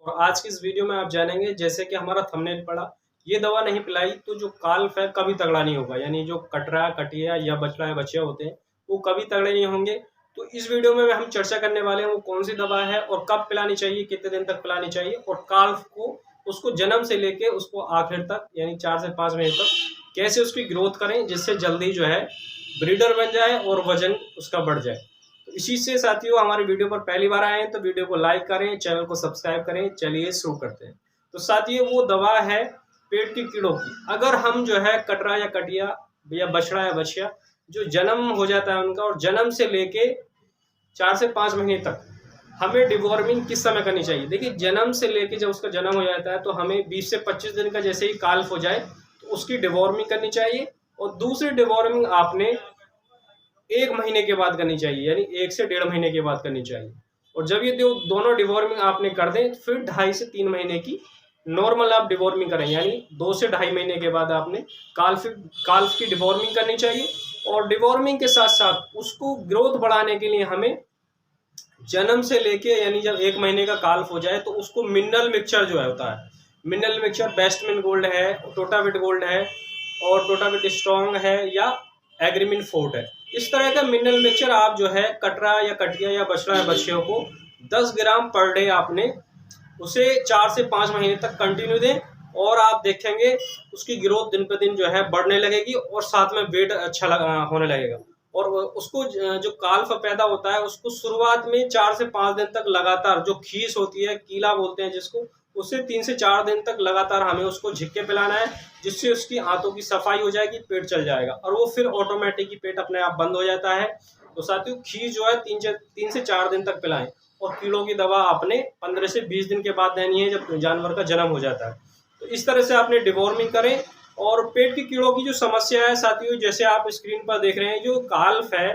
और आज की इस वीडियो में आप जानेंगे, जैसे कि हमारा थंबनेल पड़ा, ये दवा नहीं पिलाई तो जो काल्फ है कभी तगड़ा नहीं होगा। यानी जो कटरा, कटिया या बछड़ा या बछिया होते हैं वो कभी तगड़े नहीं होंगे। तो इस वीडियो में हम चर्चा करने वाले हैं वो कौन सी दवा है और कब पिलानी चाहिए, कितने दिन तक पिलानी चाहिए, और काल्फ को उसको जन्म से लेके उसको आखिर तक यानी 4 से 5 महीने तक कैसे उसकी ग्रोथ करें जिससे जल्दी जो है ब्रीडर बन जाए और वजन उसका बढ़ जाए। तो इसी से साथियों, हमारे वीडियो पर पहली बार आए हैं तो वीडियो को लाइक करें, चैनल को सब्सक्राइब करें। चलिए शुरू करते हैं। तो साथियों, वो दवा है पेट के कीड़ों की। अगर हम जो है कटरा या कटिया या बछड़ा या बछिया जो जन्म हो जाता है उनका, और जन्म से लेके 4 से 5 महीने तक हमें डिवॉर्मिंग किस समय करनी चाहिए। देखिए, जन्म से लेके जब उसका जन्म हो जाता है तो हमें 20 से 25 दिन का जैसे ही काल्फ हो जाए तो उसकी डिवॉर्मिंग करनी चाहिए। और दूसरी डिवॉर्मिंग आपने 1 महीने के बाद करनी चाहिए, यानी 1 से 1.5 महीने के बाद करनी चाहिए। और जब ये दोनों डिवॉर्मिंग आपने कर दें तो फिर 2.5 से 3 महीने की नॉर्मल आप डिवॉर्मिंग करें, यानी 2 से 2.5 महीने के बाद आपने काल्फ की डिवॉर्मिंग करनी चाहिए। और डिवॉर्मिंग के साथ साथ उसको ग्रोथ बढ़ाने के लिए हमें जन्म से लेके यानी जब 1 महीने का काल्फ हो जाए तो उसको मिनरल मिक्सचर जो है होता है, मिनरल मिक्सचर बेस्टमिन गोल्ड है, टोटाविट गोल्ड है और टोटाविट स्ट्रॉन्ग है या एग्रीमिन फोर्ट है, इस तरह का मिनरल मिक्सचर आप जो है कटरा या कटिया या बछड़ा या बछियों को 10 ग्राम पर डे आपने उसे 4 से 5 महीने तक कंटिन्यू दें। और आप देखेंगे उसकी ग्रोथ दिन पे दिन जो है बढ़ने लगेगी और साथ में वेट अच्छा होने लगेगा। और उसको जो काल्फ पैदा होता है उसको शुरुआत में 4 से 5 दिन तक लगातार, जो खीस होती है, कीला बोलते हैं जिसको, उससे 3 से 4 दिन तक लगातार हमें उसको झिक्के पिलाना है, जिससे उसकी आंतों की सफाई हो जाएगी, पेट चल जाएगा और वो फिर ऑटोमेटिक ही पेट अपने आप बंद हो जाता है। तो साथियों, खीस जो है 3 से 4 दिन तक पिलाएं। और कीड़ों की दवा आपने 15 से 20 दिन के बाद देनी है जब जानवर का जन्म हो जाता है। तो इस तरह से आपने डिवॉर्मिंग करें। और पेट के कीड़ों की जो समस्या है साथियों, जैसे आप स्क्रीन पर देख रहे हैं, जो काल्फ है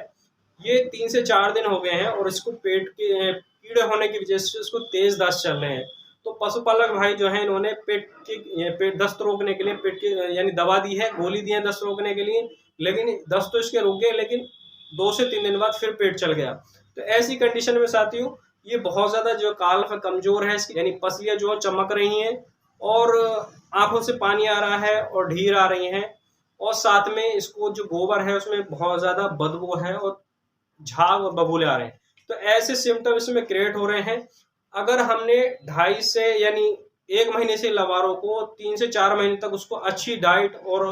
ये 3 से 4 दिन हो गए हैं और इसको पेट के कीड़े होने की वजह से इसको तेज दस्त चल रहे हैं। तो पशुपालक भाई जो है इन्होंने पेट दस्त रोकने के लिए पेट की यानी दवा दी है, गोली दी है दस्त रोकने के लिए, लेकिन दस्त तो इसके रुक गए, लेकिन 2 से 3 दिन बाद फिर पेट चल गया। तो ऐसी कंडीशन में साथियों ये बहुत ज्यादा जो काल्फ कमजोर है, यानी पसलियां जो चमक रही हैं और आंखों से पानी आ रहा है और ढीर आ रही हैं, और साथ में इसको जो गोबर है उसमें बहुत ज्यादा बदबू है और झाग और बबूले आ रहे हैं। तो ऐसे सिम्टम इसमें क्रिएट हो रहे हैं। अगर हमने 2.5 से यानी 1 महीने से लवारों को 3 से 4 महीने तक उसको अच्छी डाइट और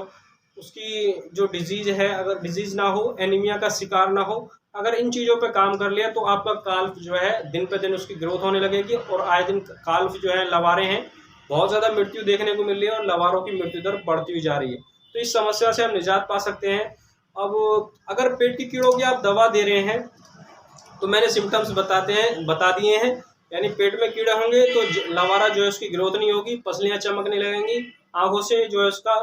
उसकी जो डिजीज है, अगर डिजीज ना हो, एनीमिया का शिकार ना हो, अगर इन चीज़ों पे काम कर लिया तो आपका काल्फ जो है दिन पे दिन उसकी ग्रोथ होने लगेगी। और आए दिन काल्फ जो है लवारे हैं बहुत ज़्यादा मृत्यु देखने को मिल रही है और लवारों की मृत्यु दर बढ़ती हुई जा रही है। तो इस समस्या से हम निजात पा सकते हैं। अब अगर पेट की कीड़ों की आप दवा दे रहे हैं तो मैंने सिम्टम्स बता दिए हैं। यानी पेट में कीड़े होंगे तो लवारा जो है उसकी ग्रोथ नहीं होगी, पसलियां चमकने लगेंगी, आंखों से जो है उसका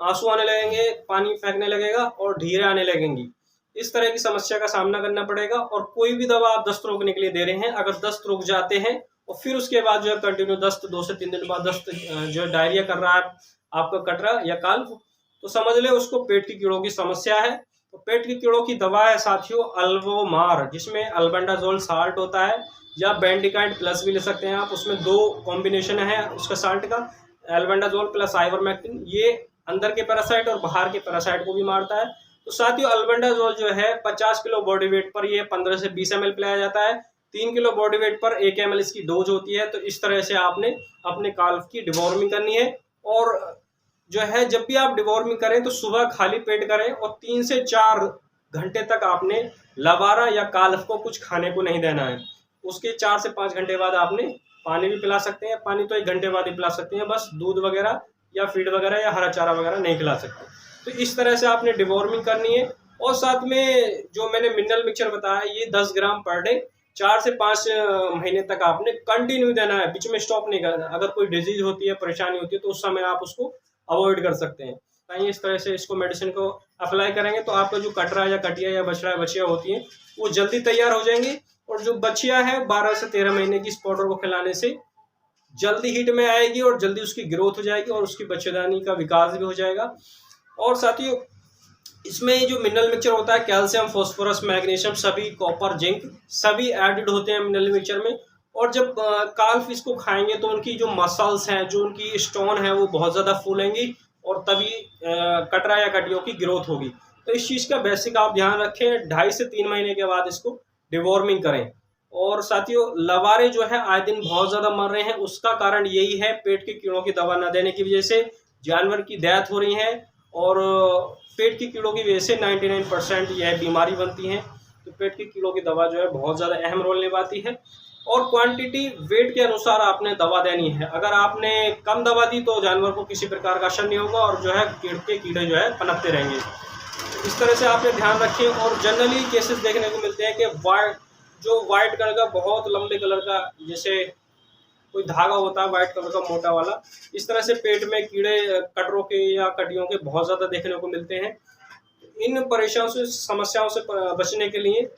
आंसू आने लगेंगे, पानी फेंकने लगेगा और ढीरे आने लगेंगी। इस तरह की समस्या का सामना करना पड़ेगा। और कोई भी दवा आप दस्त रोकने के लिए दे रहे हैं, अगर दस्त रुक जाते हैं और फिर उसके बाद जो है कंटिन्यू दस्त 2 से 3 दिन बाद दस्त जो है डायरिया कर रहा है आपका कटरा या काल्फ, तो समझ ले उसको पेट की कीड़ों की समस्या है। तो पेट की कीड़ों की दवा है साथियों अल्वोमार, जिसमें अल्बेंडाजोल साल्ट होता है, या बेंडिकाइड प्लस भी ले सकते हैं आप। उसमें 2 कॉम्बिनेशन है उसका साल्ट का, अल्बेंडाजोल प्लस आइवरमेक्टिन। ये अंदर के पैरासाइट और बाहर के पैरासाइट को भी मारता है। तो साथियों अल्बेंडाजोल जो है 50 किलो बॉडी वेट पर ये 15 से 20 ml पिलाया जाता है। 3 किलो बॉडी वेट पर 1 ml इसकी डोज होती है। तो इस तरह से आपने अपने काल्फ की डिवॉर्मिंग करनी है। और जो है जब भी आप डिवॉर्मिंग करें तो सुबह खाली पेट करें और 3 से 4 घंटे तक आपने लवारा या काल्फ को कुछ खाने को नहीं देना है। उसके 4 से 5 घंटे बाद आपने पानी भी पिला सकते हैं। पानी तो 1 घंटे बाद ही पिला सकते हैं, बस दूध वगैरह या फीड वगैरह या हरा चारा वगैरह नहीं खिला सकते। तो इस तरह से आपने डिवॉर्मिंग करनी है। और साथ में जो मैंने मिनरल मिक्सचर बताया ये 10 ग्राम पर डे 4 से 5 महीने तक आपने कंटिन्यू देना है, बीच में स्टॉप नहीं करना। अगर कोई डिजीज होती है, परेशानी होती है तो उस समय आप उसको अवॉइड कर सकते हैं। कहीं इस तरह से इसको मेडिसिन को अप्लाई करेंगे तो आपका जो कटरा या कटिया या बछड़ा या बछिया होती है वो जल्दी तैयार हो जाएंगी। और जो बछिया है 12 से 13 महीने की इस पाउडर को खिलाने से जल्दी हीट में आएगी और जल्दी उसकी ग्रोथ हो जाएगी और उसकी बच्चेदानी का विकास भी हो जाएगा। और साथियों इसमें जो मिनरल मिक्सचर होता है कैल्शियम, फास्फोरस, मैग्नीशियम, सभी, कॉपर, जिंक सभी एडेड होते हैं मिनरल मिक्सचर में। और जब काल्फ इसको खाएंगे तो उनकी जो मसल्स हैं, जो उनकी स्टोन है, वो बहुत ज़्यादा फूलेंगी और तभी कटरा या कटियों की ग्रोथ होगी। तो इस चीज़ का बेसिक आप ध्यान रखें। 2.5 से 3 महीने के बाद इसको डिवॉर्मिंग करें। और साथियों, लवारे जो है आए दिन बहुत ज़्यादा मर रहे हैं, उसका कारण यही है, पेट के कीड़ों की दवा न देने की वजह से जानवर की डेथ हो रही है। और पेट के कीड़ों की वजह से 99% यह बीमारी बनती है। तो पेट के कीड़ों की दवा जो है बहुत ज़्यादा अहम रोल निभाती है। और क्वांटिटी वेट के अनुसार आपने दवा देनी है। अगर आपने कम दवा दी तो जानवर को किसी प्रकार का असर नहीं होगा और जो है कीड़े जो है पनपते रहेंगे। इस तरह से आपने ध्यान रखें। और जनरली केसेस देखने को मिलते हैं कि वाइट कलर का, बहुत लंबे कलर का, जैसे कोई धागा होता है वाइट कलर का मोटा वाला, इस तरह से पेट में कीड़े कटरों के या कटियों के बहुत ज़्यादा देखने को मिलते हैं। इन समस्याओं से बचने के लिए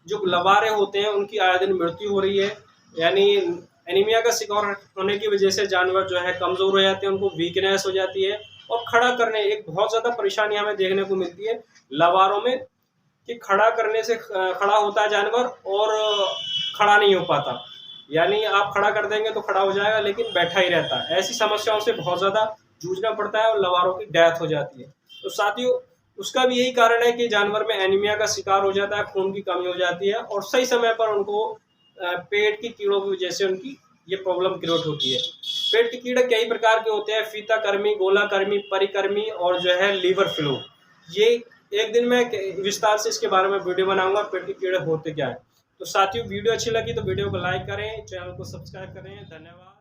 जो लवारे होते हैं उनकी आए दिन मृत्यु हो रही है। यानी एनीमिया का शिकार होने की वजह से जानवर जो है कमज़ोर हो जाते हैं, उनको वीकनेस हो जाती है। और खड़ा करने, एक बहुत ज़्यादा परेशानी हमें देखने को मिलती है लवारों में कि खड़ा करने से खड़ा होता है जानवर और खड़ा नहीं हो पाता। यानी आप खड़ा कर देंगे तो खड़ा हो जाएगा, लेकिन बैठा ही रहता है। ऐसी समस्याओं से बहुत ज़्यादा जूझना पड़ता है और लवारों की डेथ हो जाती है। तो साथियों, उसका भी यही कारण है कि जानवर में एनीमिया का शिकार हो जाता है, खून की कमी हो जाती है और सही समय पर उनको पेट की कीड़ों की वजह से उनकी ये प्रॉब्लम क्रिएट होती है। पेट के कीड़े कई प्रकार के होते हैं, फीता कर्मी, गोला कर्मी, परिकर्मी और जो है लीवर फ्लू। ये एक दिन मैं विस्तार से इसके बारे में वीडियो बनाऊंगा, पेट के कीड़े होते क्या है। तो साथियों, वीडियो अच्छी लगी तो वीडियो को लाइक करें, चैनल को सब्सक्राइब करें। धन्यवाद।